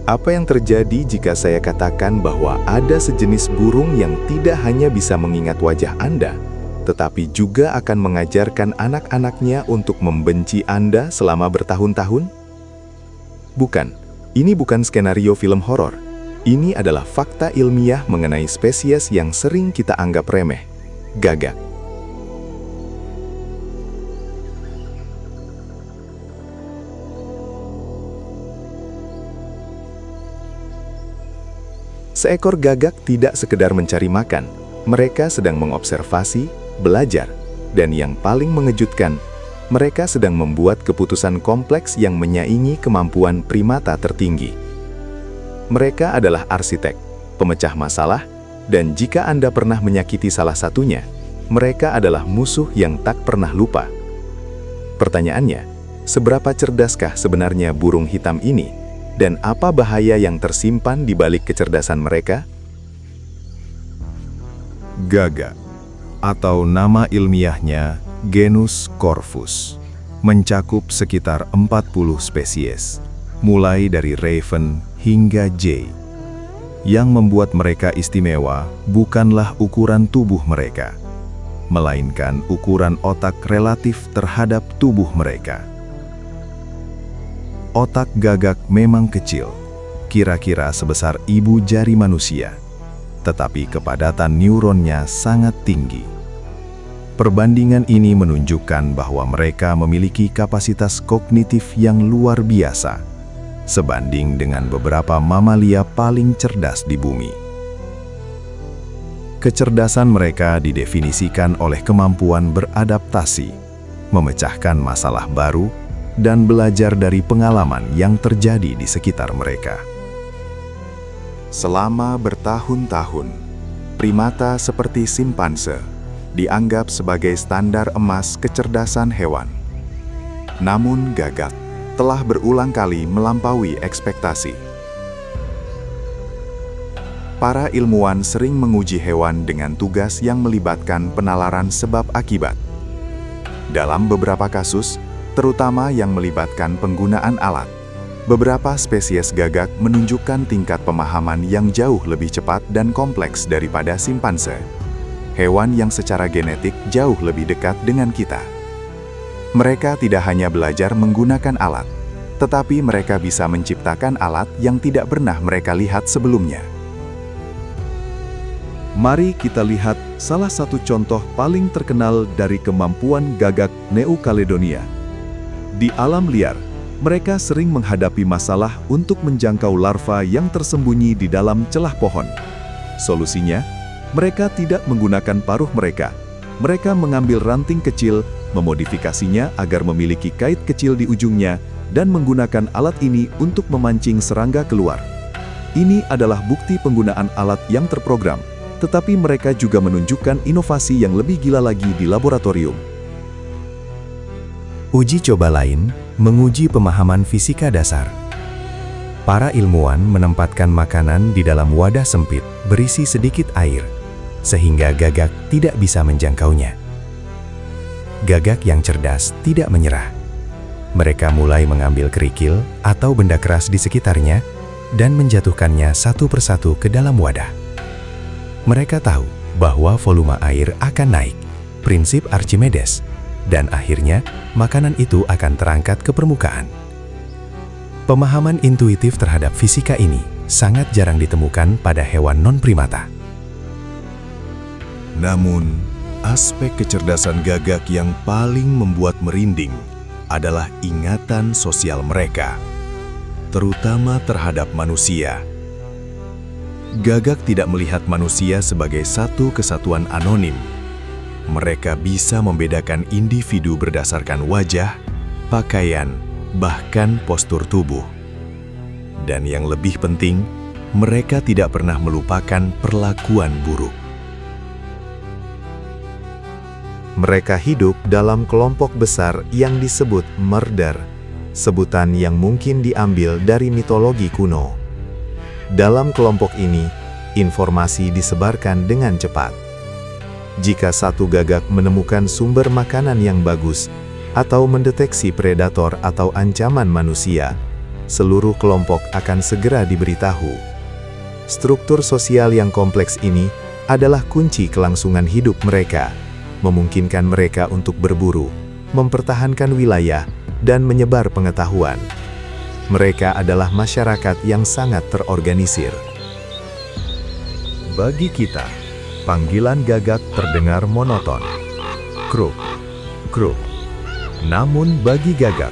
Apa yang terjadi jika saya katakan bahwa ada sejenis burung yang tidak hanya bisa mengingat wajah Anda, tetapi juga akan mengajarkan anak-anaknya untuk membenci Anda selama bertahun-tahun? Bukan, ini bukan skenario film horor. Ini adalah fakta ilmiah mengenai spesies yang sering kita anggap remeh, gagak. Seekor gagak tidak sekedar mencari makan, mereka sedang mengobservasi, belajar, dan yang paling mengejutkan, mereka sedang membuat keputusan kompleks yang menyaingi kemampuan primata tertinggi. Mereka adalah arsitek, pemecah masalah, dan jika Anda pernah menyakiti salah satunya, mereka adalah musuh yang tak pernah lupa. Pertanyaannya, seberapa cerdaskah sebenarnya burung hitam ini? Dan apa bahaya yang tersimpan di balik kecerdasan mereka? Gagak, atau nama ilmiahnya genus Corvus, mencakup sekitar 40 spesies, mulai dari raven hingga jay. Yang membuat mereka istimewa bukanlah ukuran tubuh mereka, melainkan ukuran otak relatif terhadap tubuh mereka. Otak gagak memang kecil, kira-kira sebesar ibu jari manusia, tetapi kepadatan neuronnya sangat tinggi. Perbandingan ini menunjukkan bahwa mereka memiliki kapasitas kognitif yang luar biasa, sebanding dengan beberapa mamalia paling cerdas di bumi. Kecerdasan mereka didefinisikan oleh kemampuan beradaptasi, memecahkan masalah baru, dan belajar dari pengalaman yang terjadi di sekitar mereka. Selama bertahun-tahun, primata seperti simpanse dianggap sebagai standar emas kecerdasan hewan. Namun gagak telah berulang kali melampaui ekspektasi. Para ilmuwan sering menguji hewan dengan tugas yang melibatkan penalaran sebab akibat. Dalam beberapa kasus, terutama yang melibatkan penggunaan alat, beberapa spesies gagak menunjukkan tingkat pemahaman yang jauh lebih cepat dan kompleks daripada simpanse, hewan yang secara genetik jauh lebih dekat dengan kita. Mereka tidak hanya belajar menggunakan alat, tetapi mereka bisa menciptakan alat yang tidak pernah mereka lihat sebelumnya. Mari kita lihat salah satu contoh paling terkenal dari kemampuan gagak New Caledonia. Di alam liar, mereka sering menghadapi masalah untuk menjangkau larva yang tersembunyi di dalam celah pohon. Solusinya, mereka tidak menggunakan paruh mereka. Mereka mengambil ranting kecil, memodifikasinya agar memiliki kait kecil di ujungnya, dan menggunakan alat ini untuk memancing serangga keluar. Ini adalah bukti penggunaan alat yang terprogram, tetapi mereka juga menunjukkan inovasi yang lebih gila lagi di laboratorium. Uji coba lain menguji pemahaman fisika dasar. Para ilmuwan menempatkan makanan di dalam wadah sempit berisi sedikit air, sehingga gagak tidak bisa menjangkaunya. Gagak yang cerdas tidak menyerah. Mereka mulai mengambil kerikil atau benda keras di sekitarnya dan menjatuhkannya satu persatu ke dalam wadah. Mereka tahu bahwa volume air akan naik, prinsip Archimedes, dan akhirnya makanan itu akan terangkat ke permukaan. Pemahaman intuitif terhadap fisika ini sangat jarang ditemukan pada hewan non-primata. Namun, aspek kecerdasan gagak yang paling membuat merinding adalah ingatan sosial mereka, terutama terhadap manusia. Gagak tidak melihat manusia sebagai satu kesatuan anonim. Mereka bisa membedakan individu berdasarkan wajah, pakaian, bahkan postur tubuh. Dan yang lebih penting, mereka tidak pernah melupakan perlakuan buruk. Mereka hidup dalam kelompok besar yang disebut merder, sebutan yang mungkin diambil dari mitologi kuno. Dalam kelompok ini, informasi disebarkan dengan cepat. Jika satu gagak menemukan sumber makanan yang bagus atau mendeteksi predator atau ancaman manusia, seluruh kelompok akan segera diberitahu. Struktur sosial yang kompleks ini adalah kunci kelangsungan hidup mereka, memungkinkan mereka untuk berburu, mempertahankan wilayah, dan menyebar pengetahuan. Mereka adalah masyarakat yang sangat terorganisir. Bagi kita, panggilan gagak terdengar monoton. Kruk, kruk. Namun bagi gagak,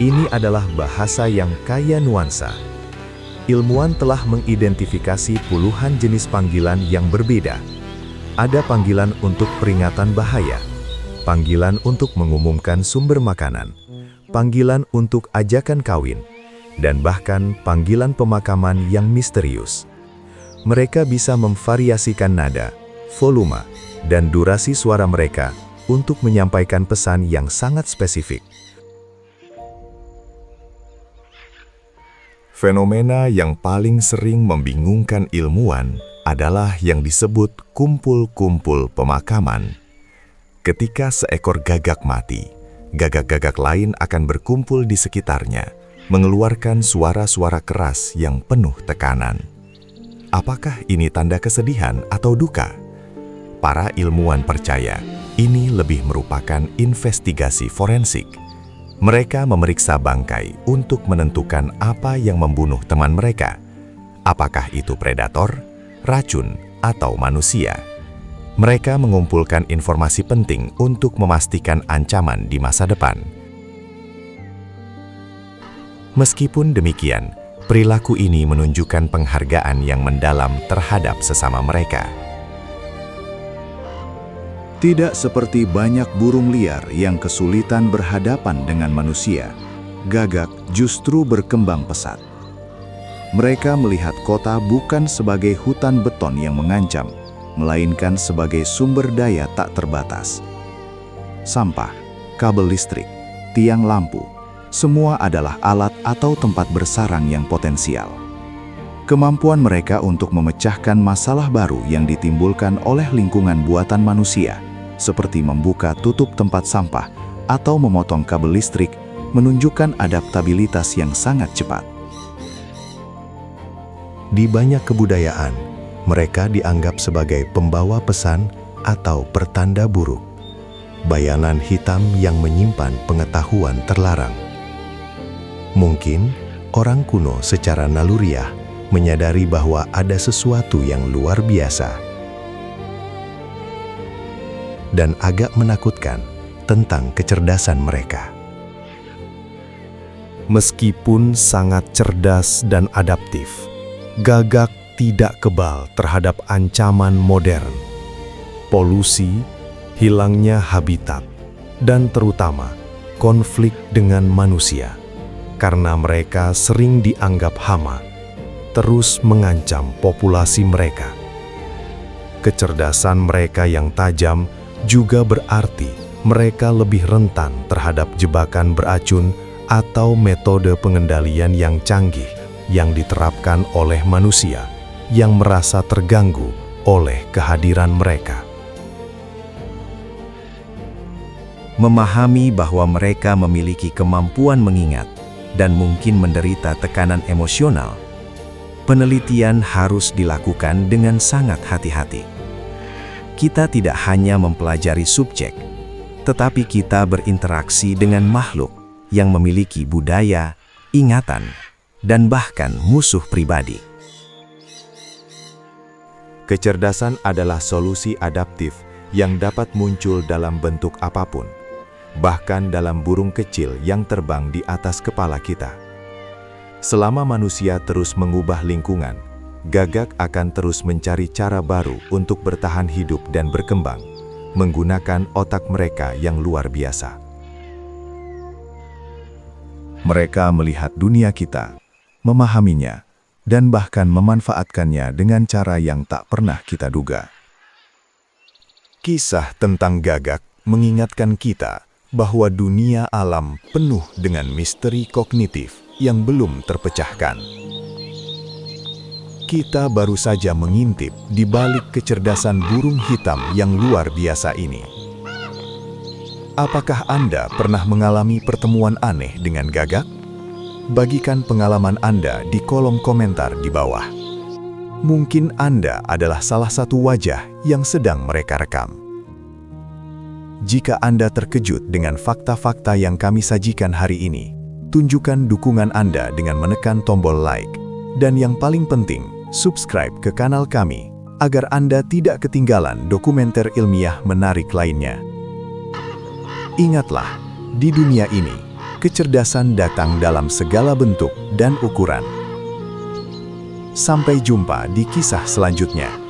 ini adalah bahasa yang kaya nuansa. Ilmuwan telah mengidentifikasi puluhan jenis panggilan yang berbeda. Ada panggilan untuk peringatan bahaya, panggilan untuk mengumumkan sumber makanan, panggilan untuk ajakan kawin, dan bahkan panggilan pemakaman yang misterius. Mereka bisa memvariasikan nada, volume, dan durasi suara mereka untuk menyampaikan pesan yang sangat spesifik. Fenomena yang paling sering membingungkan ilmuwan adalah yang disebut kumpul-kumpul pemakaman. Ketika seekor gagak mati, gagak-gagak lain akan berkumpul di sekitarnya, mengeluarkan suara-suara keras yang penuh tekanan. Apakah ini tanda kesedihan atau duka? Para ilmuwan percaya ini lebih merupakan investigasi forensik. Mereka memeriksa bangkai untuk menentukan apa yang membunuh teman mereka. Apakah itu predator, racun, atau manusia? Mereka mengumpulkan informasi penting untuk memastikan ancaman di masa depan. Meskipun demikian, perilaku ini menunjukkan penghargaan yang mendalam terhadap sesama mereka. Tidak seperti banyak burung liar yang kesulitan berhadapan dengan manusia, gagak justru berkembang pesat. Mereka melihat kota bukan sebagai hutan beton yang mengancam, melainkan sebagai sumber daya tak terbatas. Sampah, kabel listrik, tiang lampu, semua adalah alat atau tempat bersarang yang potensial. Kemampuan mereka untuk memecahkan masalah baru yang ditimbulkan oleh lingkungan buatan manusia, seperti membuka tutup tempat sampah atau memotong kabel listrik, menunjukkan adaptabilitas yang sangat cepat. Di banyak kebudayaan, mereka dianggap sebagai pembawa pesan atau pertanda buruk, bayangan hitam yang menyimpan pengetahuan terlarang. Mungkin orang kuno secara naluriah menyadari bahwa ada sesuatu yang luar biasa dan agak menakutkan tentang kecerdasan mereka. Meskipun sangat cerdas dan adaptif, gagak tidak kebal terhadap ancaman modern, polusi, hilangnya habitat, dan terutama konflik dengan manusia, karena mereka sering dianggap hama, terus mengancam populasi mereka. Kecerdasan mereka yang tajam juga berarti mereka lebih rentan terhadap jebakan beracun atau metode pengendalian yang canggih yang diterapkan oleh manusia yang merasa terganggu oleh kehadiran mereka. Memahami bahwa mereka memiliki kemampuan mengingat dan mungkin menderita tekanan emosional, penelitian harus dilakukan dengan sangat hati-hati. Kita tidak hanya mempelajari subjek, tetapi kita berinteraksi dengan makhluk yang memiliki budaya, ingatan, dan bahkan musuh pribadi. Kecerdasan adalah solusi adaptif yang dapat muncul dalam bentuk apapun, bahkan dalam burung kecil yang terbang di atas kepala kita. Selama manusia terus mengubah lingkungan, gagak akan terus mencari cara baru untuk bertahan hidup dan berkembang, menggunakan otak mereka yang luar biasa. Mereka melihat dunia kita, memahaminya, dan bahkan memanfaatkannya dengan cara yang tak pernah kita duga. Kisah tentang gagak mengingatkan kita bahwa dunia alam penuh dengan misteri kognitif yang belum terpecahkan. Kita baru saja mengintip di balik kecerdasan burung hitam yang luar biasa ini. Apakah Anda pernah mengalami pertemuan aneh dengan gagak? Bagikan pengalaman Anda di kolom komentar di bawah. Mungkin Anda adalah salah satu wajah yang sedang mereka rekam. Jika Anda terkejut dengan fakta-fakta yang kami sajikan hari ini, tunjukkan dukungan Anda dengan menekan tombol like. Dan yang paling penting, subscribe ke kanal kami, agar Anda tidak ketinggalan dokumenter ilmiah menarik lainnya. Ingatlah, di dunia ini, kecerdasan datang dalam segala bentuk dan ukuran. Sampai jumpa di kisah selanjutnya.